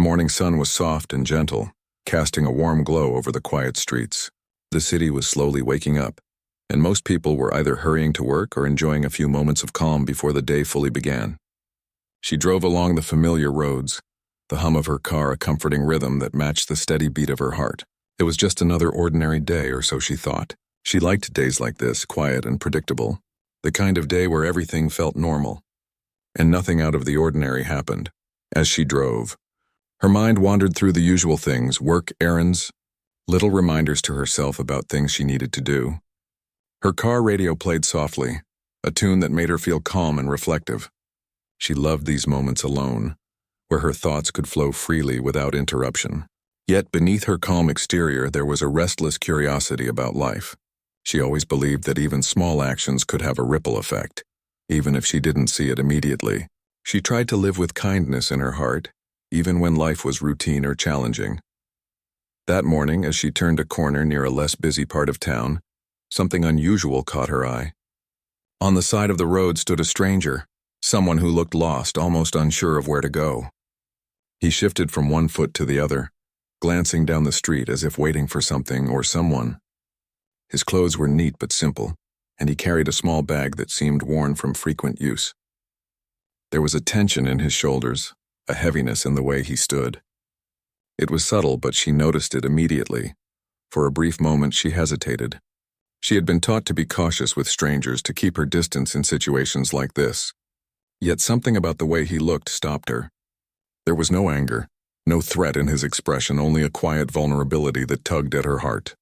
The morning sun was soft and gentle, casting a warm glow over the quiet streets. The city was slowly waking up, and most people were either hurrying to work or enjoying a few moments of calm before the day fully began. She drove along the familiar roads, the hum of her car a comforting rhythm that matched the steady beat of her heart. It was just another ordinary day, or so she thought. She liked days like this, quiet and predictable, the kind of day where everything felt normal, and nothing out of the ordinary happened. As she drove, her mind wandered through the usual things, work, errands, little reminders to herself about things she needed to do. Her car radio played softly, a tune that made her feel calm and reflective. She loved these moments alone, where her thoughts could flow freely without interruption. Yet beneath her calm exterior there was a restless curiosity about life. She always believed that even small actions could have a ripple effect, even if she didn't see it immediately. She tried to live with kindness in her heart, even when life was routine or challenging. That morning, as she turned a corner near a less busy part of town, something unusual caught her eye. On the side of the road stood a stranger, someone who looked lost, almost unsure of where to go. He shifted from one foot to the other, glancing down the street as if waiting for something or someone. His clothes were neat but simple, and he carried a small bag that seemed worn from frequent use. There was a tension in his shoulders, a heaviness in the way he stood. It was subtle, but she noticed it immediately. For a brief moment she hesitated. She had been taught to be cautious with strangers, to keep her distance in situations like this. Yet something about the way he looked stopped her. There was no anger, no threat in his expression, only a quiet vulnerability that tugged at her heart.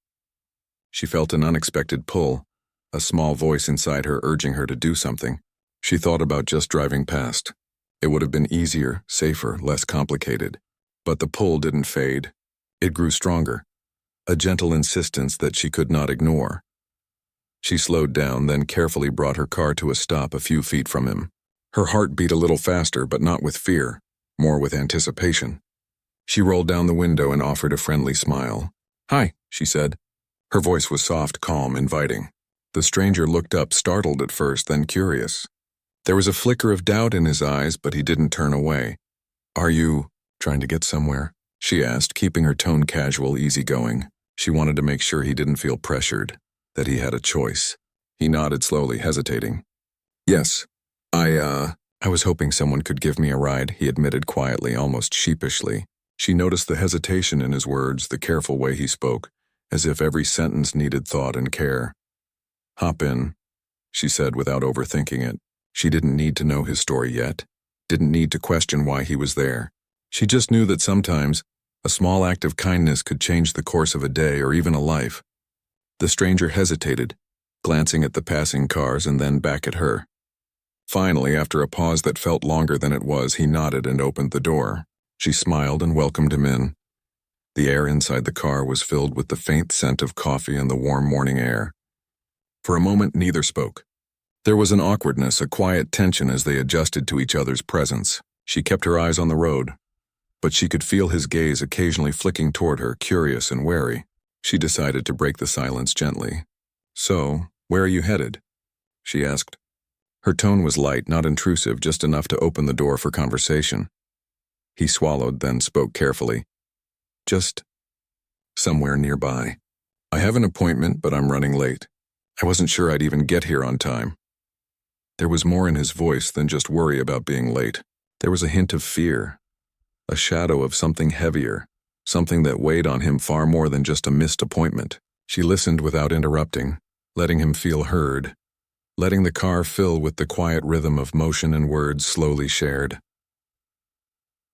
She felt an unexpected pull, a small voice inside her urging her to do something. She thought about just driving past. It would have been easier, safer, less complicated. But the pull didn't fade. It grew stronger, a gentle insistence that she could not ignore. She slowed down, then carefully brought her car to a stop a few feet from him. Her heart beat a little faster, but not with fear, more with anticipation. She rolled down the window and offered a friendly smile. "Hi," she said. Her voice was soft, calm, inviting. The stranger looked up, startled at first, then curious. There was a flicker of doubt in his eyes, but he didn't turn away. "Are you trying to get somewhere?" she asked, keeping her tone casual, easygoing. She wanted to make sure he didn't feel pressured, that he had a choice. He nodded slowly, hesitating. "Yes, I was hoping someone could give me a ride," he admitted quietly, almost sheepishly. She noticed the hesitation in his words, the careful way he spoke, as if every sentence needed thought and care. "Hop in," she said without overthinking it. She didn't need to know his story yet, didn't need to question why he was there. She just knew that sometimes a small act of kindness could change the course of a day or even a life. The stranger hesitated, glancing at the passing cars and then back at her. Finally, after a pause that felt longer than it was, he nodded and opened the door. She smiled and welcomed him in. The air inside the car was filled with the faint scent of coffee and the warm morning air. For a moment, neither spoke. There was an awkwardness, a quiet tension as they adjusted to each other's presence. She kept her eyes on the road, but she could feel his gaze occasionally flicking toward her, curious and wary. She decided to break the silence gently. "So, where are you headed?" she asked. Her tone was light, not intrusive, just enough to open the door for conversation. He swallowed, then spoke carefully. "Just somewhere nearby. I have an appointment, but I'm running late. I wasn't sure I'd even get here on time." There was more in his voice than just worry about being late. There was a hint of fear, a shadow of something heavier, something that weighed on him far more than just a missed appointment. She listened without interrupting, letting him feel heard, letting the car fill with the quiet rhythm of motion and words slowly shared.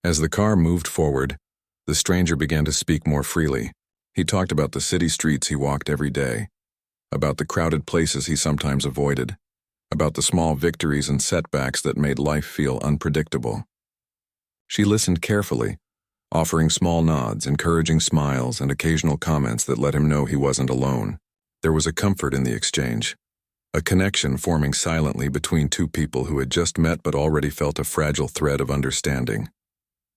As the car moved forward, the stranger began to speak more freely. He talked about the city streets he walked every day, about the crowded places he sometimes avoided, about the small victories and setbacks that made life feel unpredictable. She listened carefully, offering small nods, encouraging smiles, and occasional comments that let him know he wasn't alone. There was a comfort in the exchange, a connection forming silently between two people who had just met but already felt a fragile thread of understanding.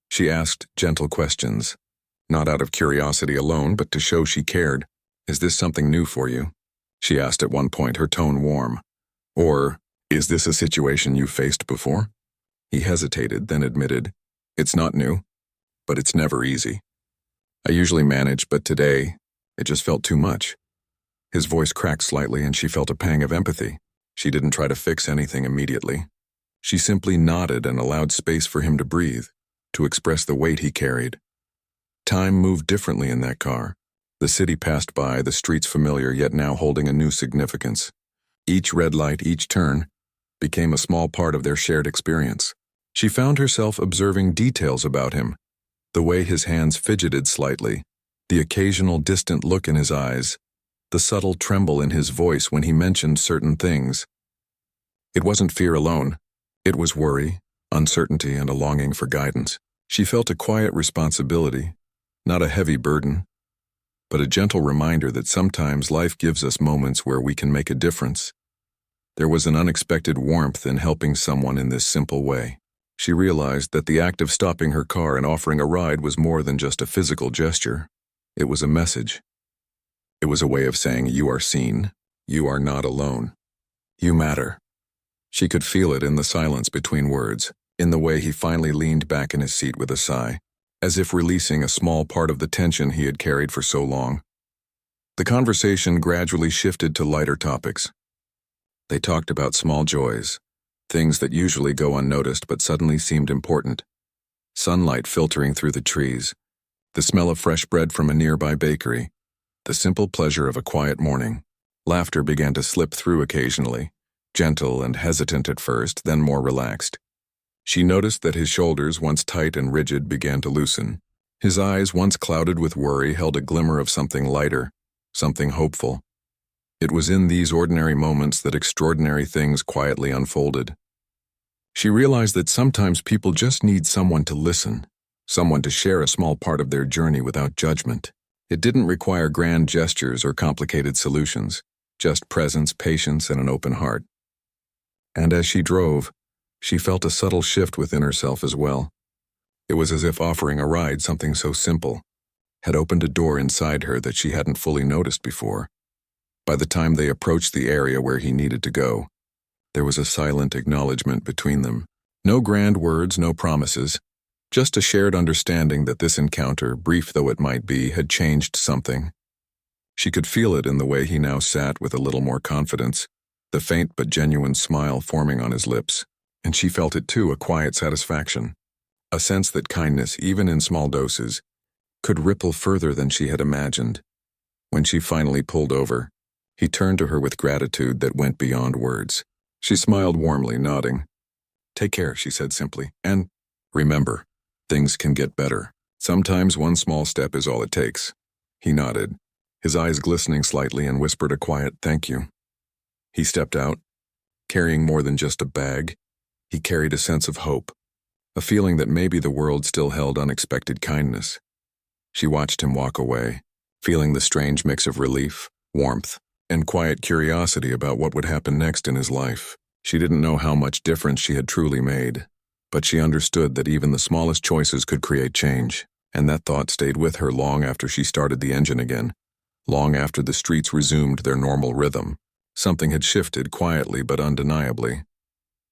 She asked gentle questions, not out of curiosity alone, but to show she cared. "Is this something new for you?" she asked at one point, her tone warm. Or, "Is this a situation you've faced before?" He hesitated, then admitted, "It's not new." but it's never easy. I usually manage, but today, it just felt too much. His voice cracked slightly and she felt a pang of empathy. She didn't try to fix anything immediately. She simply nodded and allowed space for him to breathe, to express the weight he carried. Time moved differently in that car. The city passed by, the streets familiar yet now holding a new significance. Each red light, each turn, became a small part of their shared experience. She found herself observing details about him, the way his hands fidgeted slightly, the occasional distant look in his eyes, the subtle tremble in his voice when he mentioned certain things. It wasn't fear alone. It was worry, uncertainty, and a longing for guidance. She felt a quiet responsibility, not a heavy burden, but a gentle reminder that sometimes life gives us moments where we can make a difference. There was an unexpected warmth in helping someone in this simple way. She realized that the act of stopping her car and offering a ride was more than just a physical gesture. It was a message. It was a way of saying, you are seen, you are not alone, you matter. She could feel it in the silence between words, in the way he finally leaned back in his seat with a sigh, as if releasing a small part of the tension he had carried for so long. The conversation gradually shifted to lighter topics. They talked about small joys, things that usually go unnoticed but suddenly seemed important. Sunlight filtering through the trees, the smell of fresh bread from a nearby bakery, the simple pleasure of a quiet morning. Laughter began to slip through occasionally, gentle and hesitant at first, then more relaxed. She noticed that his shoulders, once tight and rigid, began to loosen. His eyes, once clouded with worry, held a glimmer of something lighter, something hopeful. It was in these ordinary moments that extraordinary things quietly unfolded. She realized that sometimes people just need someone to listen, someone to share a small part of their journey without judgment. It didn't require grand gestures or complicated solutions, just presence, patience, and an open heart. And as she drove, she felt a subtle shift within herself as well. It was as if offering a ride, something so simple, had opened a door inside her that she hadn't fully noticed before. By the time they approached the area where he needed to go, there was a silent acknowledgement between them. No grand words, no promises, just a shared understanding that this encounter, brief though it might be, had changed something. She could feel it in the way he now sat with a little more confidence, the faint but genuine smile forming on his lips. And she felt it too, a quiet satisfaction, a sense that kindness, even in small doses, could ripple further than she had imagined. When she finally pulled over, he turned to her with gratitude that went beyond words. She smiled warmly, nodding. "Take care," she said simply, "and remember, things can get better. Sometimes one small step is all it takes." He nodded, his eyes glistening slightly, and whispered a quiet thank you. He stepped out, carrying more than just a bag. He carried a sense of hope, a feeling that maybe the world still held unexpected kindness. She watched him walk away, feeling the strange mix of relief, warmth, and quiet curiosity about what would happen next in his life. She didn't know how much difference she had truly made, but she understood that even the smallest choices could create change, and that thought stayed with her long after she started the engine again, long after the streets resumed their normal rhythm. Something had shifted quietly but undeniably.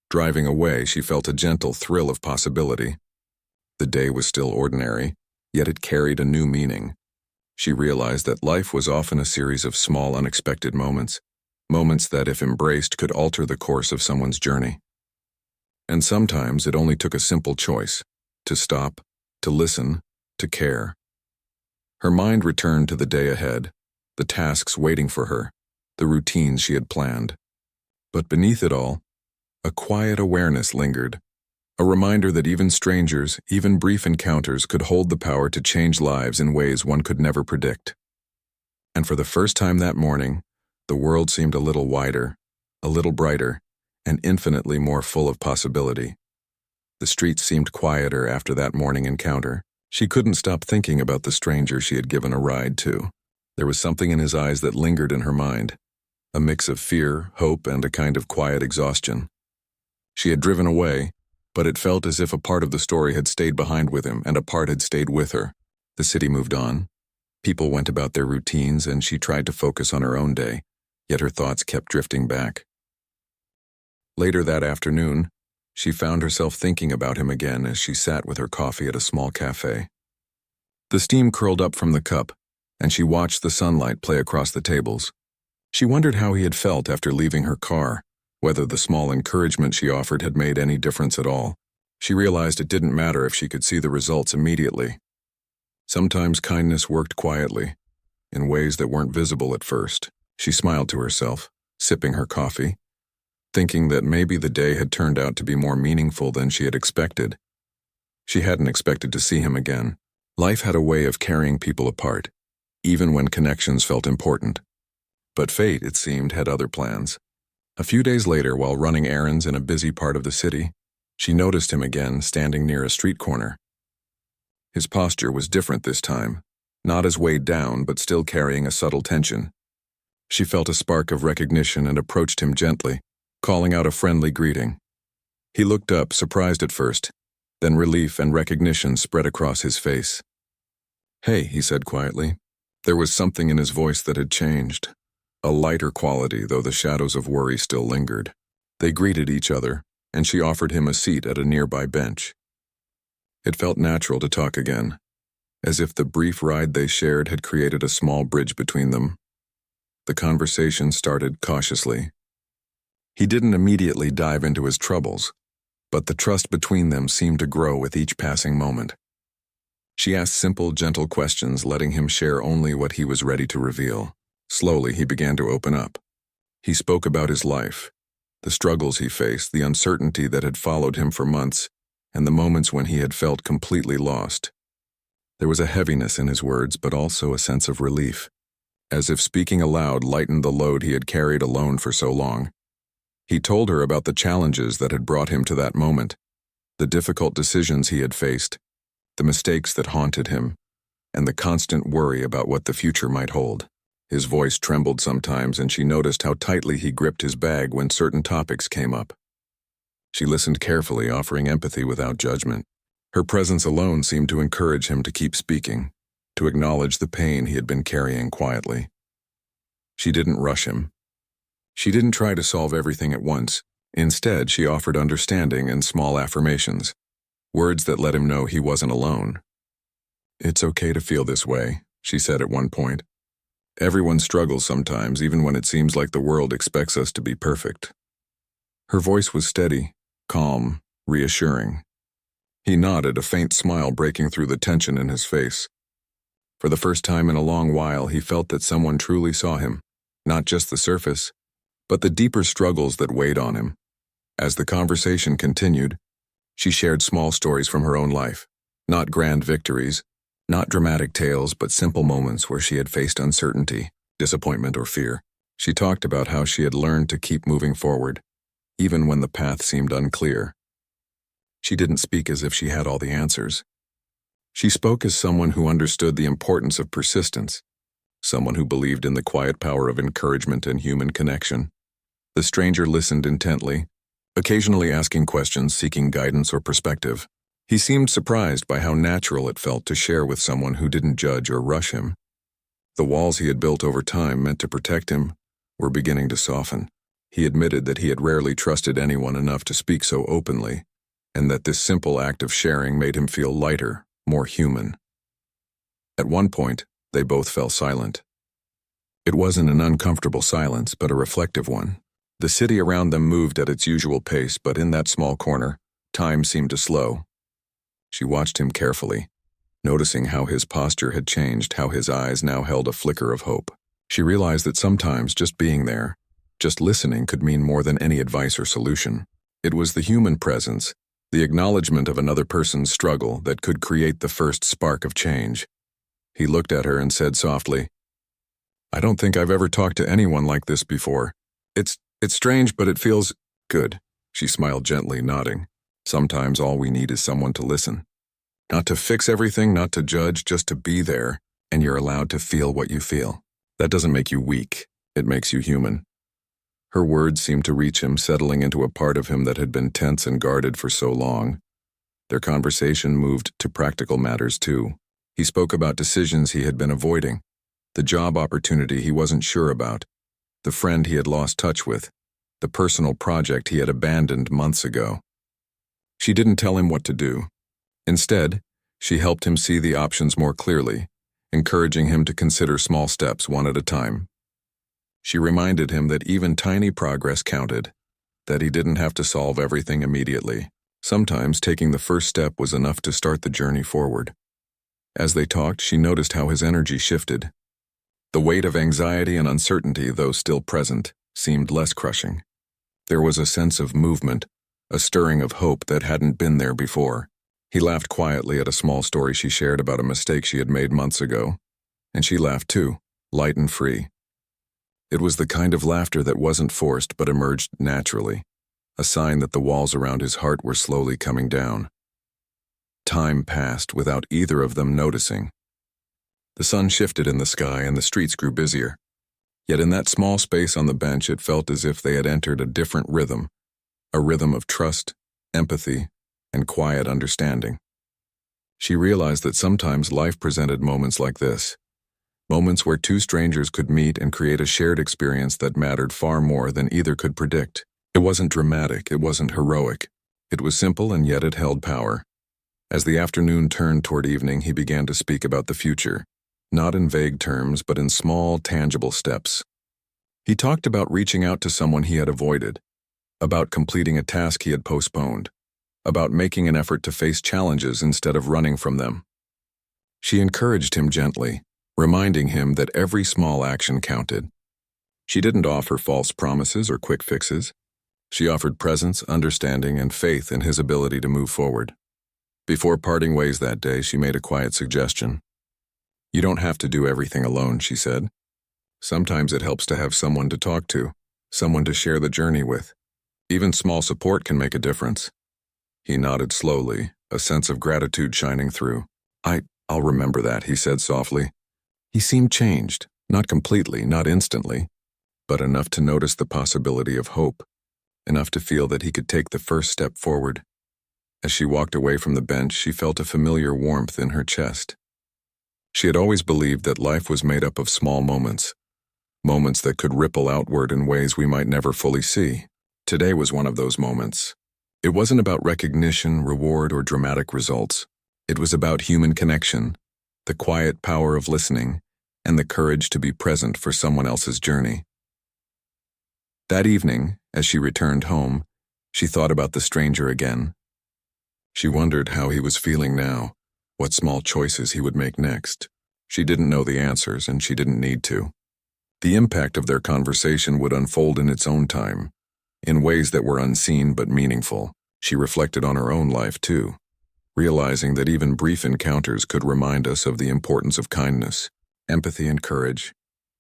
Driving away, she felt a gentle thrill of possibility. The day was still ordinary, yet it carried a new meaning. She realized that life was often a series of small, unexpected moments, moments that, if embraced, could alter the course of someone's journey. And sometimes it only took a simple choice: to stop, to listen, to care. Her mind returned to the day ahead, the tasks waiting for her, the routines she had planned. But beneath it all, a quiet awareness lingered, a reminder that even strangers, even brief encounters, could hold the power to change lives in ways one could never predict. And for the first time that morning, the world seemed a little wider, a little brighter, and infinitely more full of possibility. The streets seemed quieter after that morning encounter. She couldn't stop thinking about the stranger she had given a ride to. There was something in his eyes that lingered in her mind, a mix of fear, hope, and a kind of quiet exhaustion. She had driven away, but it felt as if a part of the story had stayed behind with him and a part had stayed with her. The city moved on. People went about their routines, and she tried to focus on her own day, yet her thoughts kept drifting back. Later that afternoon, she found herself thinking about him again as she sat with her coffee at a small cafe. The steam curled up from the cup, and she watched the sunlight play across the tables. She wondered how he had felt after leaving her car, whether the small encouragement she offered had made any difference at all. She realized it didn't matter if she could see the results immediately. Sometimes kindness worked quietly, in ways that weren't visible at first. She smiled to herself, sipping her coffee, thinking that maybe the day had turned out to be more meaningful than she had expected. She hadn't expected to see him again. Life had a way of carrying people apart, even when connections felt important. But fate, it seemed, had other plans. A few days later, while running errands in a busy part of the city, she noticed him again standing near a street corner. His posture was different this time, not as weighed down but still carrying a subtle tension. She felt a spark of recognition and approached him gently, calling out a friendly greeting. He looked up, surprised at first, then relief and recognition spread across his face. "Hey," he said quietly. There was something in his voice that had changed, a lighter quality, though the shadows of worry still lingered. They greeted each other, and she offered him a seat at a nearby bench. It felt natural to talk again, as if the brief ride they shared had created a small bridge between them. The conversation started cautiously. He didn't immediately dive into his troubles, but the trust between them seemed to grow with each passing moment. She asked simple, gentle questions, letting him share only what he was ready to reveal. Slowly, he began to open up. He spoke about his life, the struggles he faced, the uncertainty that had followed him for months, and the moments when he had felt completely lost. There was a heaviness in his words, but also a sense of relief, as if speaking aloud lightened the load he had carried alone for so long. He told her about the challenges that had brought him to that moment, the difficult decisions he had faced, the mistakes that haunted him, and the constant worry about what the future might hold. His voice trembled sometimes, and she noticed how tightly he gripped his bag when certain topics came up. She listened carefully, offering empathy without judgment. Her presence alone seemed to encourage him to keep speaking, to acknowledge the pain he had been carrying quietly. She didn't rush him. She didn't try to solve everything at once. Instead, she offered understanding and small affirmations, words that let him know he wasn't alone. "It's okay to feel this way," she said at one point. "Everyone struggles sometimes, even when it seems like the world expects us to be perfect." Her voice was steady, calm, reassuring. He nodded, a faint smile breaking through the tension in his face. For the first time in a long while, he felt that someone truly saw him, not just the surface, but the deeper struggles that weighed on him. As the conversation continued, she shared small stories from her own life, not grand victories, not dramatic tales, but simple moments where she had faced uncertainty, disappointment, or fear. She talked about how she had learned to keep moving forward, even when the path seemed unclear. She didn't speak as if she had all the answers. She spoke as someone who understood the importance of persistence, someone who believed in the quiet power of encouragement and human connection. The stranger listened intently, occasionally asking questions, seeking guidance or perspective. He seemed surprised by how natural it felt to share with someone who didn't judge or rush him. The walls he had built over time, meant to protect him, were beginning to soften. He admitted that he had rarely trusted anyone enough to speak so openly, and that this simple act of sharing made him feel lighter, more human. At one point, they both fell silent. It wasn't an uncomfortable silence, but a reflective one. The city around them moved at its usual pace, but in that small corner, time seemed to slow. She watched him carefully, noticing how his posture had changed, how his eyes now held a flicker of hope. She realized that sometimes just being there, just listening, could mean more than any advice or solution. It was the human presence, the acknowledgement of another person's struggle, that could create the first spark of change. He looked at her and said softly, "I don't think I've ever talked to anyone like this before. It's strange, but it feels good." She smiled gently, nodding. Sometimes all we need is someone to listen. Not to fix everything, not to judge, just to be there, and you're allowed to feel what you feel. That doesn't make you weak. It makes you human. Her words seemed to reach him, settling into a part of him that had been tense and guarded for so long. Their conversation moved to practical matters too. He spoke about decisions he had been avoiding, the job opportunity he wasn't sure about, the friend he had lost touch with, the personal project he had abandoned months ago. She didn't tell him what to do. Instead, She helped him see the options more clearly, encouraging him to consider small steps one at a time. She reminded him that even tiny progress counted, that he didn't have to solve everything immediately. Sometimes taking the first step was enough to start the journey forward. As they talked, she noticed how his energy shifted. The weight of anxiety and uncertainty, though still present, seemed less crushing. There was a sense of movement, a stirring of hope that hadn't been there before. He laughed quietly at a small story she shared about a mistake she had made months ago, and she laughed too, light and free. It was the kind of laughter that wasn't forced but emerged naturally, a sign that the walls around his heart were slowly coming down. Time passed without either of them noticing. The sun shifted in the sky and the streets grew busier. Yet in that small space on the bench it felt as if they had entered a different rhythm, a rhythm of trust, empathy, and quiet understanding. She realized that sometimes life presented moments like this, moments where two strangers could meet and create a shared experience that mattered far more than either could predict. It wasn't dramatic, it wasn't heroic. It was simple and yet it held power. As the afternoon turned toward evening, he began to speak about the future, not in vague terms, but in small, tangible steps. He talked about reaching out to someone he had avoided, about completing a task he had postponed, about making an effort to face challenges instead of running from them. She encouraged him gently, reminding him that every small action counted. She didn't offer false promises or quick fixes. She offered presence, understanding, and faith in his ability to move forward. Before parting ways that day, she made a quiet suggestion. "You don't have to do everything alone," she said. "Sometimes it helps to have someone to talk to, someone to share the journey with. Even small support can make a difference." He nodded slowly, a sense of gratitude shining through. I'll remember that," he said softly. He seemed changed, not completely, not instantly, but enough to notice the possibility of hope, enough to feel that he could take the first step forward. As she walked away from the bench, she felt a familiar warmth in her chest. She had always believed that life was made up of small moments, moments that could ripple outward in ways we might never fully see. Today was one of those moments. It wasn't about recognition, reward, or dramatic results. It was about human connection, the quiet power of listening, and the courage to be present for someone else's journey. That evening, as she returned home, she thought about the stranger again. She wondered how he was feeling now, what small choices he would make next. She didn't know the answers, and she didn't need to. The impact of their conversation would unfold in its own time, in ways that were unseen but meaningful. She reflected on her own life, too, realizing that even brief encounters could remind us of the importance of kindness, empathy, and courage.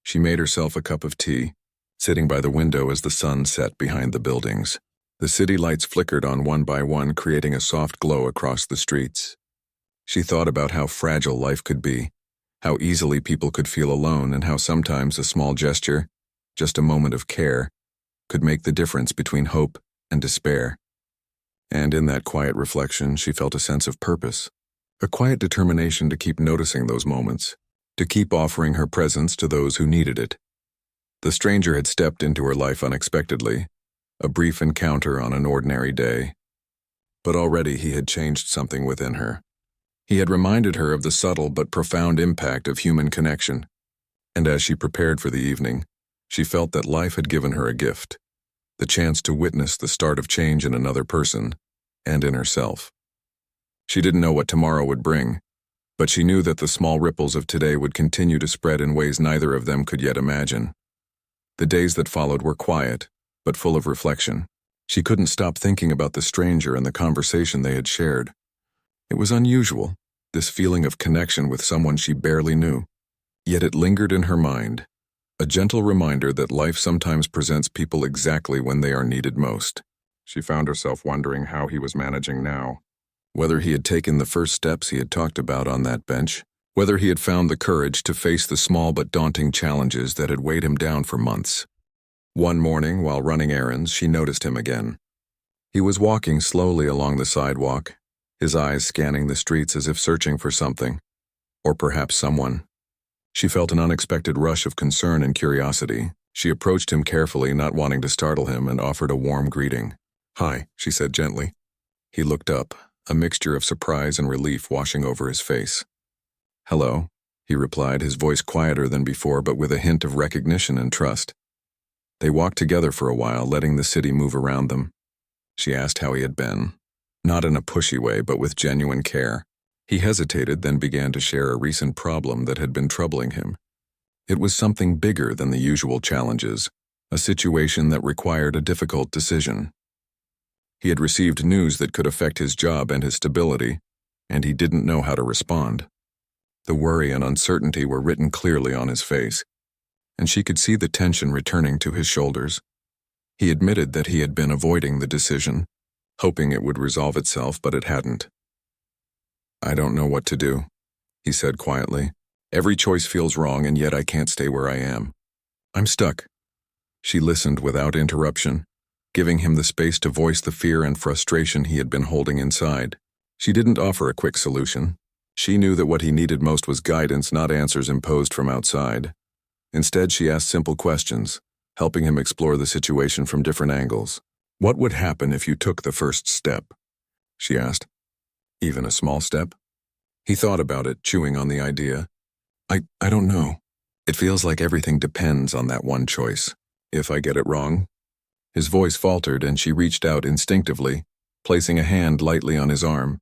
She made herself a cup of tea, sitting by the window as the sun set behind the buildings. The city lights flickered on one by one, creating a soft glow across the streets. She thought about how fragile life could be, how easily people could feel alone, and how sometimes a small gesture, just a moment of care, could make the difference between hope and despair. And in that quiet reflection, she felt a sense of purpose, a quiet determination to keep noticing those moments, to keep offering her presence to those who needed it. The stranger had stepped into her life unexpectedly, a brief encounter on an ordinary day. But already he had changed something within her. He had reminded her of the subtle but profound impact of human connection. And as she prepared for the evening, she felt that life had given her a gift, the chance to witness the start of change in another person and in herself. She didn't know what tomorrow would bring, but she knew that the small ripples of today would continue to spread in ways neither of them could yet imagine. The days that followed were quiet, but full of reflection. She couldn't stop thinking about the stranger and the conversation they had shared. It was unusual, this feeling of connection with someone she barely knew. Yet it lingered in her mind, a gentle reminder that life sometimes presents people exactly when they are needed most. She found herself wondering how he was managing now, whether he had taken the first steps he had talked about on that bench, whether he had found the courage to face the small but daunting challenges that had weighed him down for months. One morning, while running errands, she noticed him again. He was walking slowly along the sidewalk, his eyes scanning the streets as if searching for something, or perhaps someone. She felt an unexpected rush of concern and curiosity. She approached him carefully, not wanting to startle him, and offered a warm greeting. "Hi," she said gently. He looked up, a mixture of surprise and relief washing over his face. "Hello," he replied, his voice quieter than before but with a hint of recognition and trust. They walked together for a while, letting the city move around them. She asked how he had been, not in a pushy way but with genuine care. He hesitated, then began to share a recent problem that had been troubling him. It was something bigger than the usual challenges, a situation that required a difficult decision. He had received news that could affect his job and his stability, and he didn't know how to respond. The worry and uncertainty were written clearly on his face, and she could see the tension returning to his shoulders. He admitted that he had been avoiding the decision, hoping it would resolve itself, but it hadn't. "I don't know what to do," he said quietly. "Every choice feels wrong, and yet I can't stay where I am. I'm stuck." She listened without interruption, giving him the space to voice the fear and frustration he had been holding inside. She didn't offer a quick solution. She knew that what he needed most was guidance, not answers imposed from outside. Instead, she asked simple questions, helping him explore the situation from different angles. "What would happen if you took the first step?" she asked. "Even a small step?" He thought about it, chewing on the idea. I don't know. It feels like everything depends on that one choice. If I get it wrong?" His voice faltered, and she reached out instinctively, placing a hand lightly on his arm.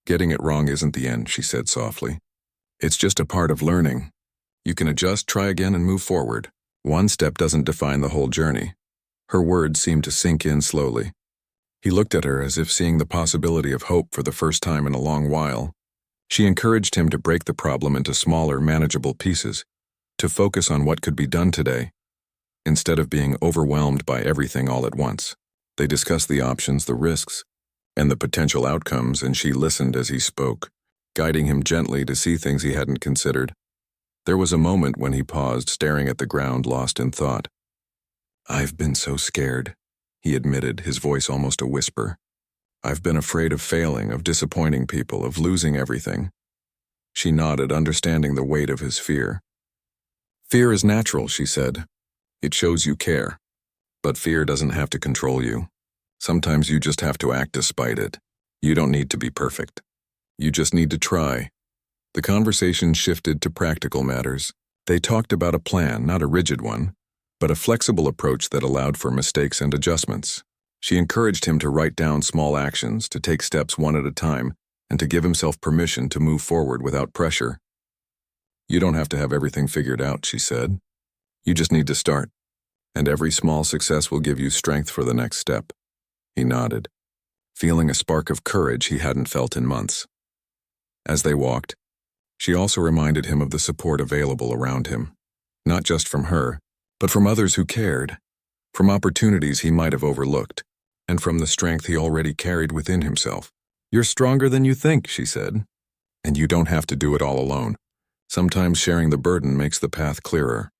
"Getting it wrong isn't the end," she said softly. "It's just a part of learning. You can adjust, try again, and move forward. One step doesn't define the whole journey." Her words seemed to sink in slowly. He looked at her as if seeing the possibility of hope for the first time in a long while. She encouraged him to break the problem into smaller, manageable pieces, to focus on what could be done today, instead of being overwhelmed by everything all at once. They discussed the options, the risks, and the potential outcomes, and she listened as he spoke, guiding him gently to see things he hadn't considered. There was a moment when he paused, staring at the ground, lost in thought. "I've been so scared," he admitted, his voice almost a whisper. "I've been afraid of failing, of disappointing people, of losing everything." She nodded, understanding the weight of his fear. "Fear is natural," she said. "It shows you care. But fear doesn't have to control you. Sometimes you just have to act despite it. You don't need to be perfect. You just need to try." The conversation shifted to practical matters. They talked about a plan, not a rigid one, but a flexible approach that allowed for mistakes and adjustments. She encouraged him to write down small actions, to take steps one at a time, and to give himself permission to move forward without pressure. "You don't have to have everything figured out," she said. "You just need to start, and every small success will give you strength for the next step." He nodded, feeling a spark of courage he hadn't felt in months. As they walked, she also reminded him of the support available around him, not just from her, but from others who cared, from opportunities he might have overlooked, and from the strength he already carried within himself. "You're stronger than you think," she said, "and you don't have to do it all alone. Sometimes sharing the burden makes the path clearer."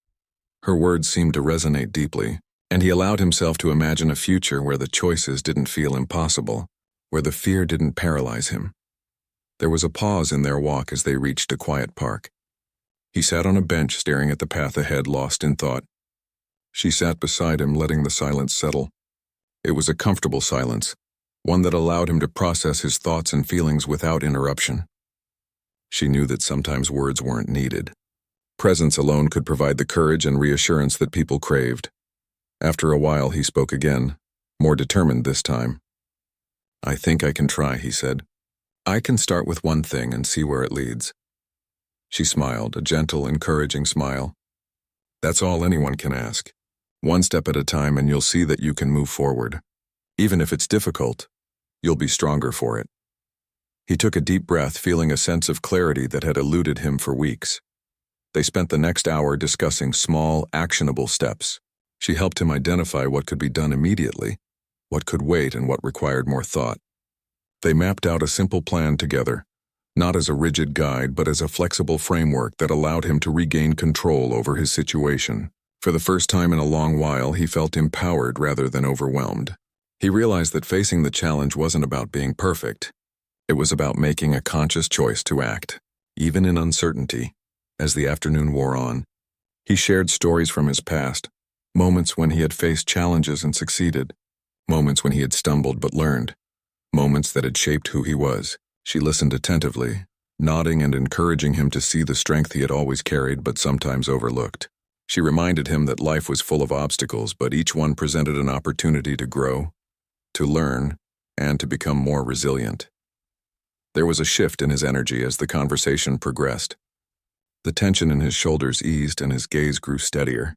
Her words seemed to resonate deeply, and he allowed himself to imagine a future where the choices didn't feel impossible, where the fear didn't paralyze him. There was a pause in their walk as they reached a quiet park. He sat on a bench staring at the path ahead, lost in thought. She sat beside him, letting the silence settle. It was a comfortable silence, one that allowed him to process his thoughts and feelings without interruption. She knew that sometimes words weren't needed. Presence alone could provide the courage and reassurance that people craved. After a while, he spoke again, more determined this time. "I think I can try," he said. "I can start with one thing and see where it leads." She smiled, a gentle, encouraging smile. "That's all anyone can ask. One step at a time, and you'll see that you can move forward. Even if it's difficult, you'll be stronger for it." He took a deep breath, feeling a sense of clarity that had eluded him for weeks. They spent the next hour discussing small, actionable steps. She helped him identify what could be done immediately, what could wait, and what required more thought. They mapped out a simple plan together, not as a rigid guide, but as a flexible framework that allowed him to regain control over his situation. For the first time in a long while, he felt empowered rather than overwhelmed. He realized that facing the challenge wasn't about being perfect. It was about making a conscious choice to act, even in uncertainty. As the afternoon wore on, he shared stories from his past, moments when he had faced challenges and succeeded, moments when he had stumbled but learned. moments that had shaped who he was. She listened attentively, nodding and encouraging him to see the strength he had always carried but sometimes overlooked. She reminded him that life was full of obstacles, but each one presented an opportunity to grow, to learn, and to become more resilient. There was a shift in his energy as the conversation progressed. The tension in his shoulders eased and his gaze grew steadier.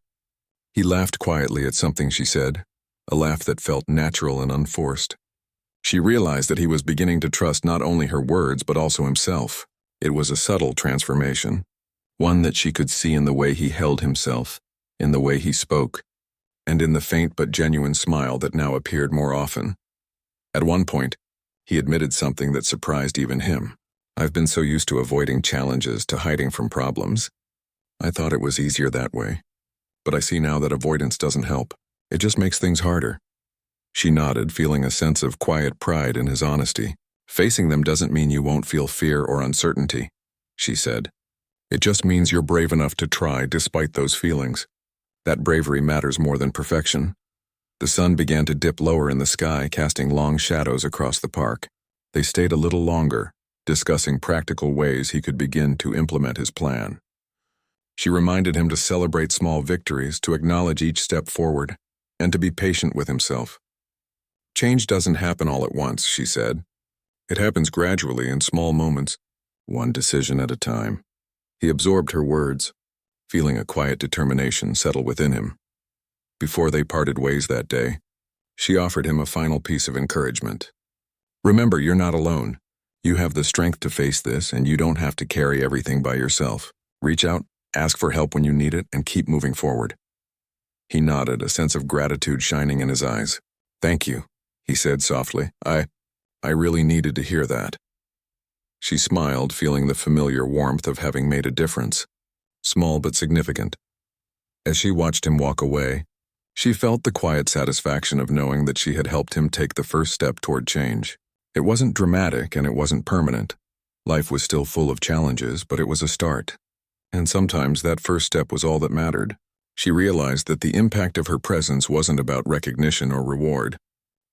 He laughed quietly at something she said, a laugh that felt natural and unforced. She realized that he was beginning to trust not only her words but also himself. It was a subtle transformation, one that she could see in the way he held himself, in the way he spoke, and in the faint but genuine smile that now appeared more often. At one point, he admitted something that surprised even him. "I've been so used to avoiding challenges, to hiding from problems. I thought it was easier that way. But I see now that avoidance doesn't help. It just makes things harder." She nodded, feeling a sense of quiet pride in his honesty. "Facing them doesn't mean you won't feel fear or uncertainty," she said. "It just means you're brave enough to try despite those feelings. That bravery matters more than perfection." The sun began to dip lower in the sky, casting long shadows across the park. They stayed a little longer, discussing practical ways he could begin to implement his plan. She reminded him to celebrate small victories, to acknowledge each step forward, and to be patient with himself. "Change doesn't happen all at once," she said. "It happens gradually in small moments, one decision at a time." He absorbed her words, feeling a quiet determination settle within him. Before they parted ways that day, she offered him a final piece of encouragement. "Remember, you're not alone. You have the strength to face this, and you don't have to carry everything by yourself. Reach out, ask for help when you need it, and keep moving forward." He nodded, a sense of gratitude shining in his eyes. "Thank you," he said softly. I really needed to hear that." She smiled, feeling the familiar warmth of having made a difference, small but significant. As she watched him walk away, she felt the quiet satisfaction of knowing that she had helped him take the first step toward change. It wasn't dramatic and it wasn't permanent. Life was still full of challenges, but it was a start. And sometimes that first step was all that mattered. She realized that the impact of her presence wasn't about recognition or reward.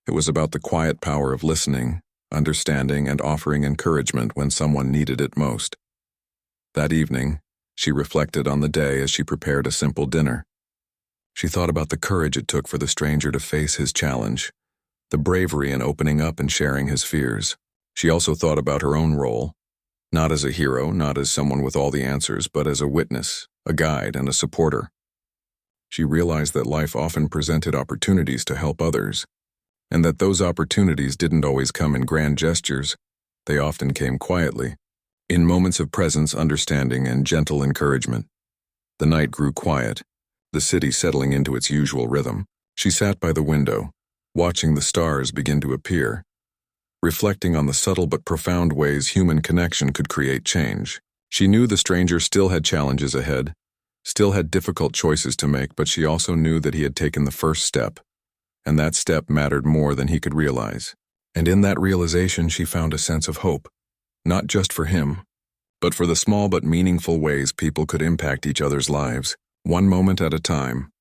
It was about the quiet power of listening, understanding, and offering encouragement when someone needed it most. That evening, she reflected on the day as she prepared a simple dinner. She thought about the courage it took for the stranger to face his challenge, the bravery in opening up and sharing his fears. She also thought about her own role, not as a hero, not as someone with all the answers, but as a witness, a guide, and a supporter. She realized that life often presented opportunities to help others, and that those opportunities didn't always come in grand gestures. They often came quietly, in moments of presence, understanding, and gentle encouragement. The night grew quiet, the city settling into its usual rhythm. She sat by the window, watching the stars begin to appear, reflecting on the subtle but profound ways human connection could create change. She knew the stranger still had challenges ahead, still had difficult choices to make, but she also knew that he had taken the first step, and that step mattered more than he could realize. And in that realization, she found a sense of hope, not just for him, but for the small but meaningful ways people could impact each other's lives, one moment at a time.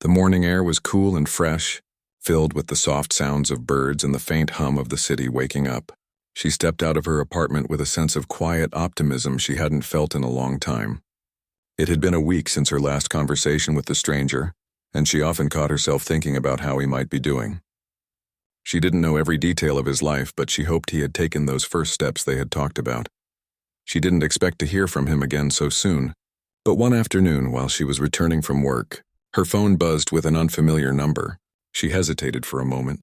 The morning air was cool and fresh, filled with the soft sounds of birds and the faint hum of the city waking up. She stepped out of her apartment with a sense of quiet optimism she hadn't felt in a long time. It had been a week since her last conversation with the stranger, and she often caught herself thinking about how he might be doing. She didn't know every detail of his life, but she hoped he had taken those first steps they had talked about. She didn't expect to hear from him again so soon, but one afternoon while she was returning from work, her phone buzzed with an unfamiliar number. She hesitated for a moment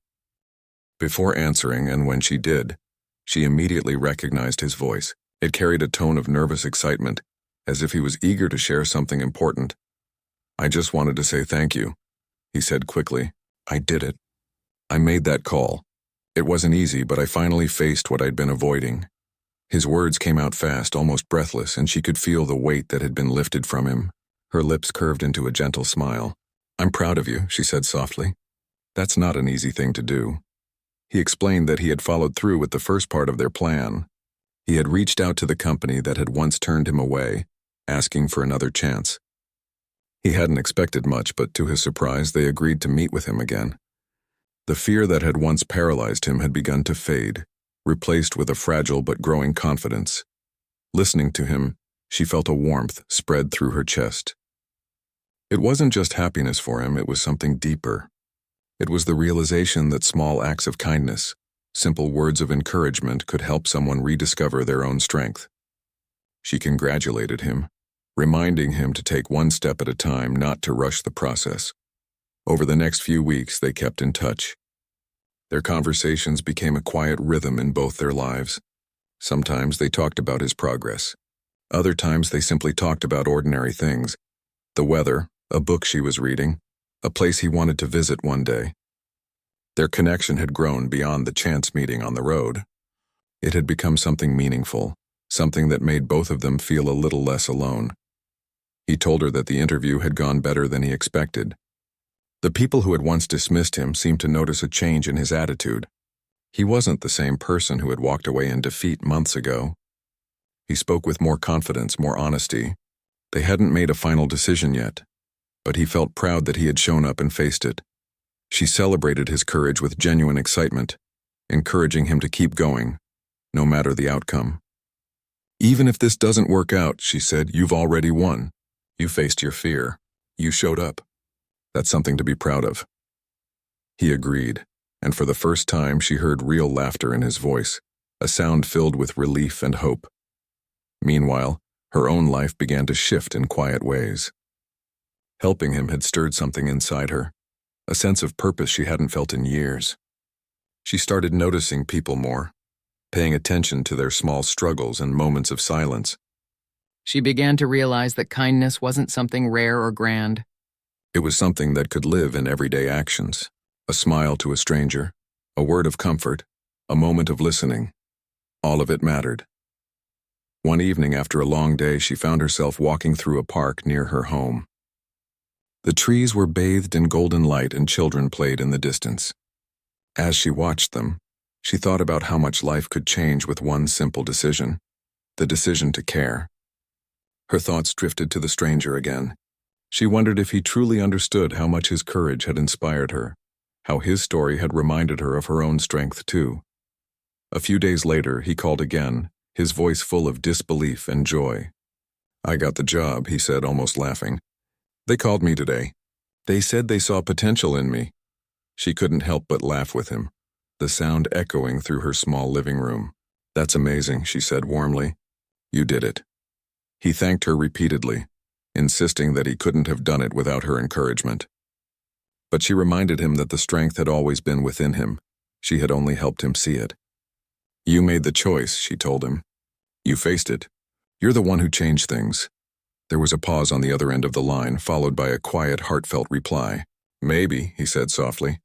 before answering, and when she did, she immediately recognized his voice. It carried a tone of nervous excitement, as if he was eager to share something important. "I just wanted to say thank you," he said quickly. "I did it. I made that call. It wasn't easy, but I finally faced what I'd been avoiding." His words came out fast, almost breathless, and she could feel the weight that had been lifted from him. Her lips curved into a gentle smile. "I'm proud of you," she said softly. "That's not an easy thing to do." He explained that he had followed through with the first part of their plan. He had reached out to the company that had once turned him away, asking for another chance. He hadn't expected much, but to his surprise, they agreed to meet with him again. The fear that had once paralyzed him had begun to fade, replaced with a fragile but growing confidence. Listening to him, she felt a warmth spread through her chest. It wasn't just happiness for him, it was something deeper. It was the realization that small acts of kindness, simple words of encouragement could help someone rediscover their own strength. She congratulated him, reminding him to take one step at a time, not to rush the process. Over the next few weeks, they kept in touch. Their conversations became a quiet rhythm in both their lives. Sometimes they talked about his progress. Other times they simply talked about ordinary things. The weather, a book she was reading, a place he wanted to visit one day. Their connection had grown beyond the chance meeting on the road. It had become something meaningful, something that made both of them feel a little less alone. He told her that the interview had gone better than he expected. The people who had once dismissed him seemed to notice a change in his attitude. He wasn't the same person who had walked away in defeat months ago. He spoke with more confidence, more honesty. They hadn't made a final decision yet, but he felt proud that he had shown up and faced it. She celebrated his courage with genuine excitement, encouraging him to keep going, no matter the outcome. "Even if this doesn't work out," she said, "you've already won. You faced your fear. You showed up. That's something to be proud of." He agreed, and for the first time she heard real laughter in his voice, a sound filled with relief and hope. Meanwhile, her own life began to shift in quiet ways. Helping him had stirred something inside her, a sense of purpose she hadn't felt in years. She started noticing people more, paying attention to their small struggles and moments of silence. She began to realize that kindness wasn't something rare or grand. It was something that could live in everyday actions. A smile to a stranger, a word of comfort, a moment of listening. All of it mattered. One evening after a long day, she found herself walking through a park near her home. The trees were bathed in golden light and children played in the distance. As she watched them, she thought about how much life could change with one simple decision, the decision to care. Her thoughts drifted to the stranger again. She wondered if he truly understood how much his courage had inspired her, how his story had reminded her of her own strength too. A few days later, he called again, his voice full of disbelief and joy. "I got the job," he said, almost laughing. "They called me today. They said they saw potential in me." She couldn't help but laugh with him, the sound echoing through her small living room. "That's amazing," she said warmly. "You did it." He thanked her repeatedly, insisting that he couldn't have done it without her encouragement. But she reminded him that the strength had always been within him. She had only helped him see it. "You made the choice," she told him. "You faced it. You're the one who changed things." There was a pause on the other end of the line, followed by a quiet, heartfelt reply. "Maybe," he said softly,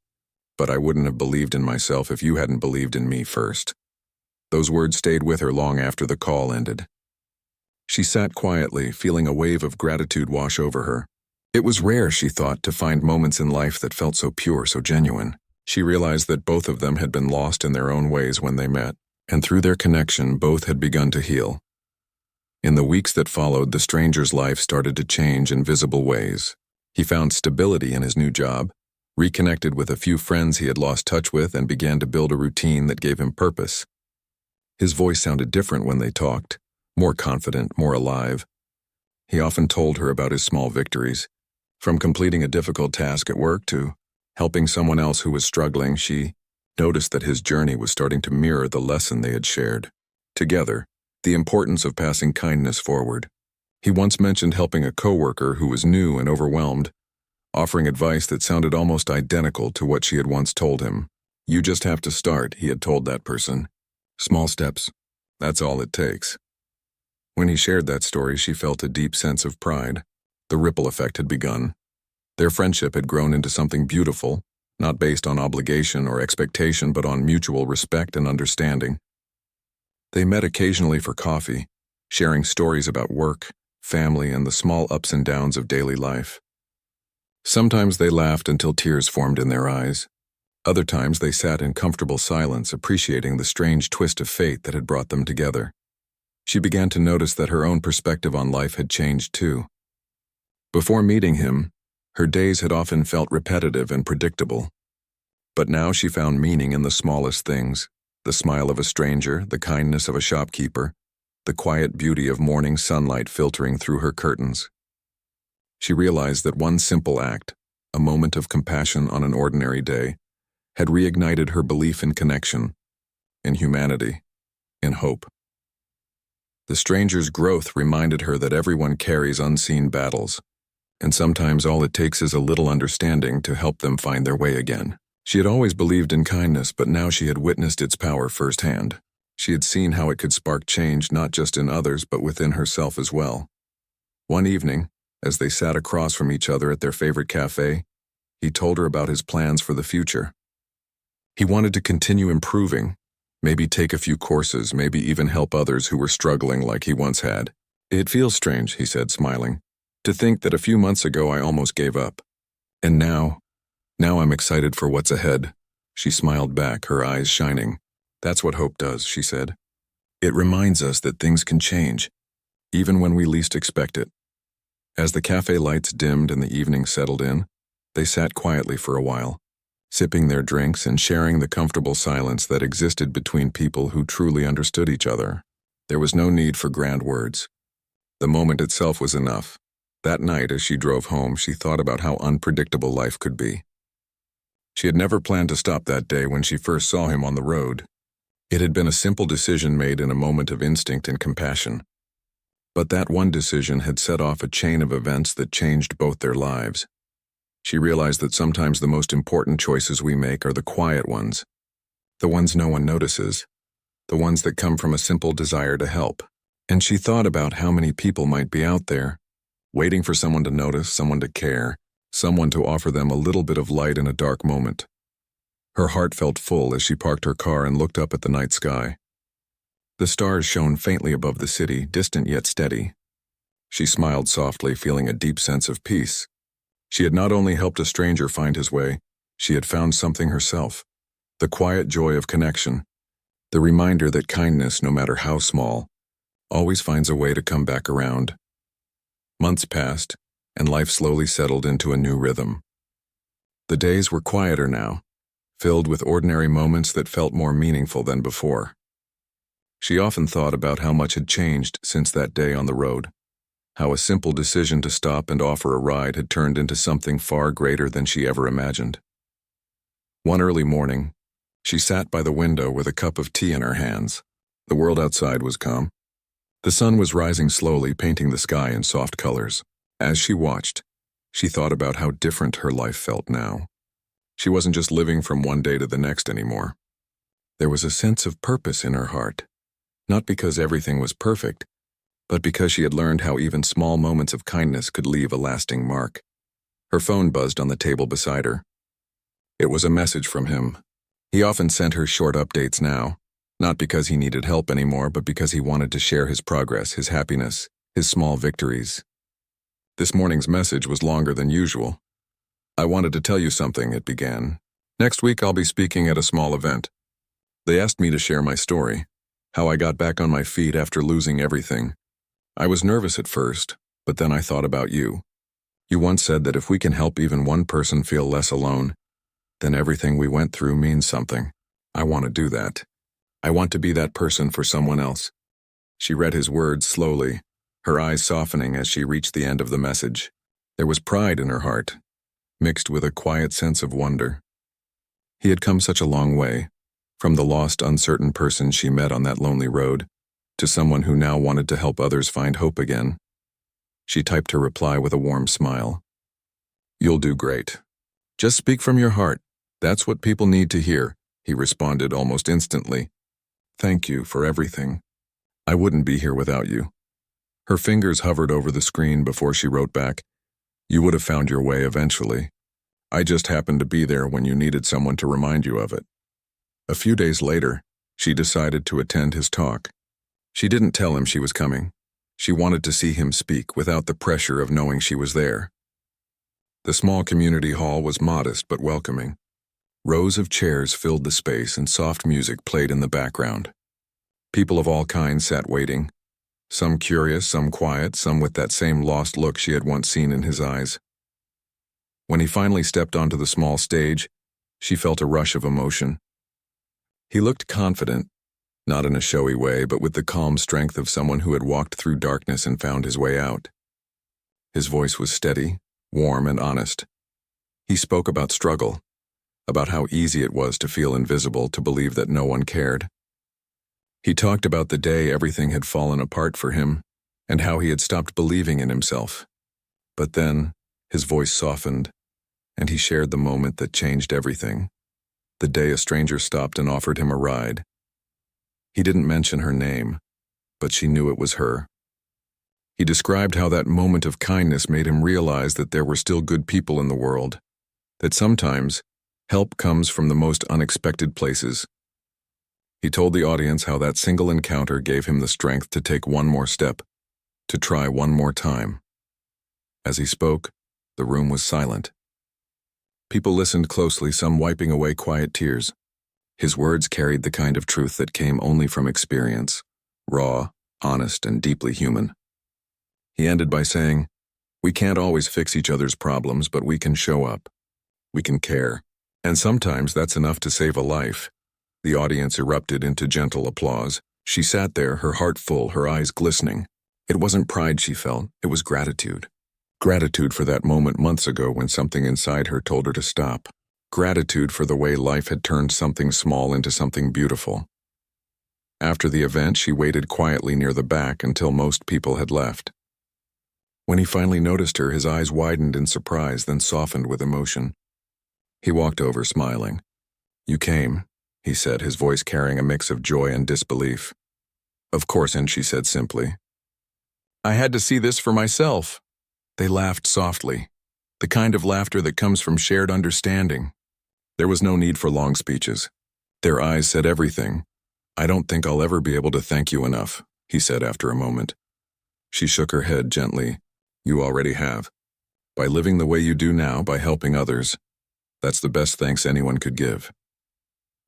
"but I wouldn't have believed in myself if you hadn't believed in me first." Those words stayed with her long after the call ended. She sat quietly, feeling a wave of gratitude wash over her. It was rare, she thought, to find moments in life that felt so pure, so genuine. She realized that both of them had been lost in their own ways when they met, and through their connection, both had begun to heal. In the weeks that followed, the stranger's life started to change in visible ways. He found stability in his new job, reconnected with a few friends he had lost touch with, and began to build a routine that gave him purpose. His voice sounded different when they talked, more confident, more alive. He often told her about his small victories. From completing a difficult task at work to helping someone else who was struggling, she noticed that his journey was starting to mirror the lesson they had shared. Together, the importance of passing kindness forward. He once mentioned helping a coworker who was new and overwhelmed, offering advice that sounded almost identical to what she had once told him. "You just have to start," he had told that person. "Small steps. That's all it takes." When he shared that story, she felt a deep sense of pride. The ripple effect had begun. Their friendship had grown into something beautiful, not based on obligation or expectation, but on mutual respect and understanding. They met occasionally for coffee, sharing stories about work, family, and the small ups and downs of daily life. Sometimes they laughed until tears formed in their eyes. Other times they sat in comfortable silence, appreciating the strange twist of fate that had brought them together. She began to notice that her own perspective on life had changed too. Before meeting him, her days had often felt repetitive and predictable. But now she found meaning in the smallest things: the smile of a stranger, the kindness of a shopkeeper, the quiet beauty of morning sunlight filtering through her curtains. She realized that one simple act, a moment of compassion on an ordinary day, had reignited her belief in connection, in humanity, in hope. The stranger's growth reminded her that everyone carries unseen battles, and sometimes all it takes is a little understanding to help them find their way again. She had always believed in kindness, but now she had witnessed its power firsthand. She had seen how it could spark change not just in others but within herself as well. One evening, as they sat across from each other at their favorite cafe, he told her about his plans for the future. He wanted to continue improving, maybe take a few courses, maybe even help others who were struggling like he once had. "It feels strange," he said, smiling, "to think that a few months ago I almost gave up. And now I'm excited for what's ahead." She smiled back, her eyes shining. "That's what hope does," she said. "It reminds us that things can change, even when we least expect it." As the cafe lights dimmed and the evening settled in, they sat quietly for a while, sipping their drinks and sharing the comfortable silence that existed between people who truly understood each other. There was no need for grand words. The moment itself was enough. That night, as she drove home, she thought about how unpredictable life could be. She had never planned to stop that day when she first saw him on the road. It had been a simple decision made in a moment of instinct and compassion. But that one decision had set off a chain of events that changed both their lives. She realized that sometimes the most important choices we make are the quiet ones, the ones no one notices, the ones that come from a simple desire to help. And she thought about how many people might be out there, waiting for someone to notice, someone to care, someone to offer them a little bit of light in a dark moment. Her heart felt full as she parked her car and looked up at the night sky. The stars shone faintly above the city, distant yet steady. She smiled softly, feeling a deep sense of peace. She had not only helped a stranger find his way, she had found something herself: the quiet joy of connection, the reminder that kindness, no matter how small, always finds a way to come back around. Months passed, and life slowly settled into a new rhythm. The days were quieter now, filled with ordinary moments that felt more meaningful than before. She often thought about how much had changed since that day on the road, how a simple decision to stop and offer a ride had turned into something far greater than she ever imagined. One early morning, she sat by the window with a cup of tea in her hands. The world outside was calm. The sun was rising slowly, painting the sky in soft colors. As she watched, she thought about how different her life felt now. She wasn't just living from one day to the next anymore. There was a sense of purpose in her heart, not because everything was perfect, but because she had learned how even small moments of kindness could leave a lasting mark. Her phone buzzed on the table beside her. It was a message from him. He often sent her short updates now, not because he needed help anymore, but because he wanted to share his progress, his happiness, his small victories. This morning's message was longer than usual. "I wanted to tell you something," it began. "Next week I'll be speaking at a small event. They asked me to share my story, how I got back on my feet after losing everything. I was nervous at first, but then I thought about you. You once said that if we can help even one person feel less alone, then everything we went through means something. I want to do that. I want to be that person for someone else." She read his words slowly, her eyes softening as she reached the end of the message. There was pride in her heart, mixed with a quiet sense of wonder. He had come such a long way, from the lost, uncertain person she met on that lonely road, to someone who now wanted to help others find hope again. She typed her reply with a warm smile. "You'll do great. Just speak from your heart. That's what people need to hear," he responded almost instantly. "Thank you for everything. I wouldn't be here without you." Her fingers hovered over the screen before she wrote back, "You would have found your way eventually. I just happened to be there when you needed someone to remind you of it." A few days later, she decided to attend his talk. She didn't tell him she was coming. She wanted to see him speak without the pressure of knowing she was there. The small community hall was modest but welcoming. Rows of chairs filled the space and soft music played in the background. People of all kinds sat waiting, some curious, some quiet, some with that same lost look she had once seen in his eyes. When he finally stepped onto the small stage, She felt a rush of emotion. He looked confident, not in a showy way, but with the calm strength of someone who had walked through darkness and found his way out. His voice was steady, warm, and honest. He spoke about struggle, about how easy it was to feel invisible, to believe that no one cared. He talked about the day everything had fallen apart for him, and how he had stopped believing in himself. But then, his voice softened, and he shared the moment that changed everything. The day a stranger stopped and offered him a ride. He didn't mention her name, but she knew it was her. He described how that moment of kindness made him realize that there were still good people in the world, that sometimes help comes from the most unexpected places. He told the audience how that single encounter gave him the strength to take one more step, to try one more time. As he spoke, the room was silent. People listened closely, some wiping away quiet tears. His words carried the kind of truth that came only from experience, raw, honest, and deeply human. He ended by saying, "We can't always fix each other's problems, but we can show up. We can care. And sometimes that's enough to save a life." The audience erupted into gentle applause. She sat there, her heart full, her eyes glistening. It wasn't pride she felt, it was gratitude. Gratitude for that moment months ago when something inside her told her to stop. Gratitude for the way life had turned something small into something beautiful. After the event, she waited quietly near the back until most people had left. When he finally noticed her, his eyes widened in surprise, then softened with emotion. He walked over, smiling. "You came," he said, his voice carrying a mix of joy and disbelief. "Of course," and she said simply, "I had to see this for myself." They laughed softly, the kind of laughter that comes from shared understanding. There was no need for long speeches. Their eyes said everything. "I don't think I'll ever be able to thank you enough," he said after a moment. She shook her head gently. "You already have. By living the way you do now, by helping others, that's the best thanks anyone could give."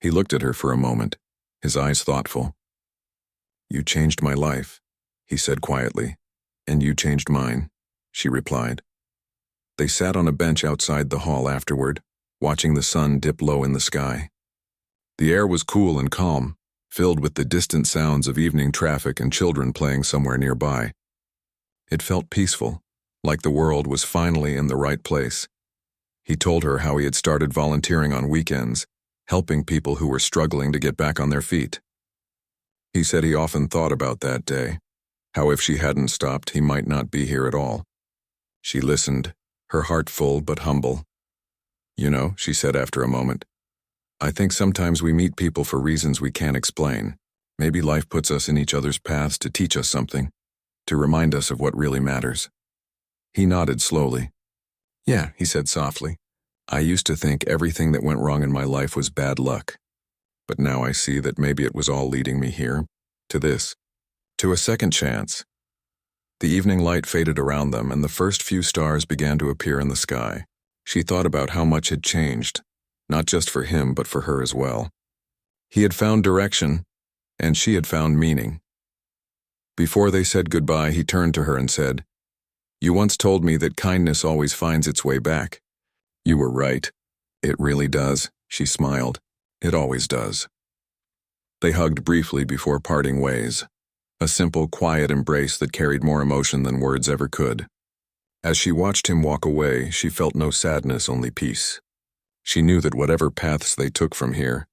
He looked at her for a moment, his eyes thoughtful. "You changed my life," he said quietly. "And you changed mine," she replied. They sat on a bench outside the hall afterward, watching the sun dip low in the sky. The air was cool and calm, filled with the distant sounds of evening traffic and children playing somewhere nearby. It felt peaceful, like the world was finally in the right place. He told her how he had started volunteering on weekends, helping people who were struggling to get back on their feet. He said he often thought about that day, how if she hadn't stopped, he might not be here at all. She listened, her heart full but humble. "You know," she said after a moment, "I think sometimes we meet people for reasons we can't explain. Maybe life puts us in each other's paths to teach us something, to remind us of what really matters." He nodded slowly. "Yeah," he said softly. "I used to think everything that went wrong in my life was bad luck. But now I see that maybe it was all leading me here, to this, to a second chance." The evening light faded around them, and the first few stars began to appear in the sky. She thought about how much had changed, not just for him, but for her as well. He had found direction, and she had found meaning. Before they said goodbye, he turned to her and said, "You once told me that kindness always finds its way back. You were right. It really does," she smiled. "It always does." They hugged briefly before parting ways, a simple, quiet embrace that carried more emotion than words ever could. As she watched him walk away, she felt no sadness, only peace. She knew that whatever paths they took from here,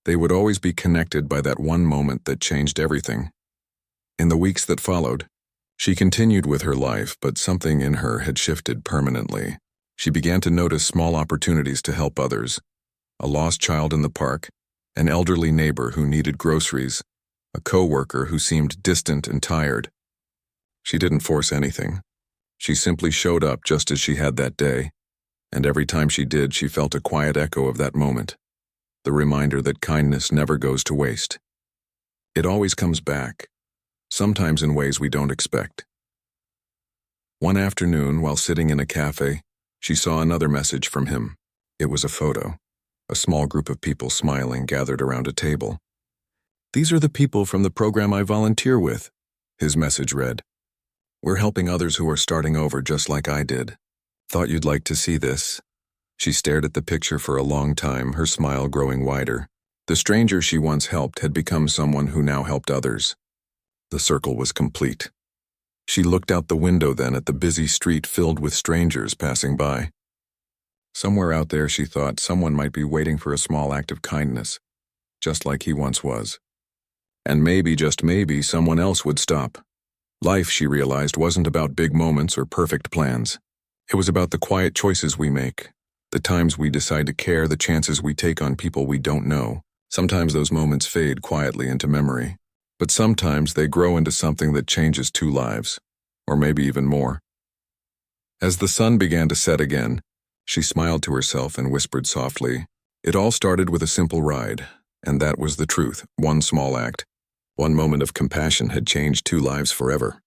they would always be connected by that one moment that changed everything. In the weeks that followed, she continued with her life, but something in her had shifted permanently. She began to notice small opportunities to help others: a lost child in the park, an elderly neighbor who needed groceries, a co-worker who seemed distant and tired. She didn't force anything. She simply showed up just as she had that day, and every time she did, she felt a quiet echo of that moment, the reminder that kindness never goes to waste. It always comes back, sometimes in ways we don't expect. One afternoon, while sitting in a cafe, she saw another message from him. It was a photo, a small group of people smiling gathered around a table. "These are the people from the program I volunteer with," his message read. "We're helping others who are starting over just like I did. Thought you'd like to see this." She stared at the picture for a long time, her smile growing wider. The stranger she once helped had become someone who now helped others. The circle was complete. She looked out the window then at the busy street filled with strangers passing by. Somewhere out there, she thought, someone might be waiting for a small act of kindness, just like he once was. And maybe, just maybe, someone else would stop. Life, she realized, wasn't about big moments or perfect plans. It was about the quiet choices we make, the times we decide to care, the chances we take on people we don't know. Sometimes those moments fade quietly into memory, but sometimes they grow into something that changes two lives, or maybe even more. As the sun began to set again, she smiled to herself and whispered softly, "It all started with a simple ride, and that was the truth. One small act, one moment of compassion had changed two lives forever."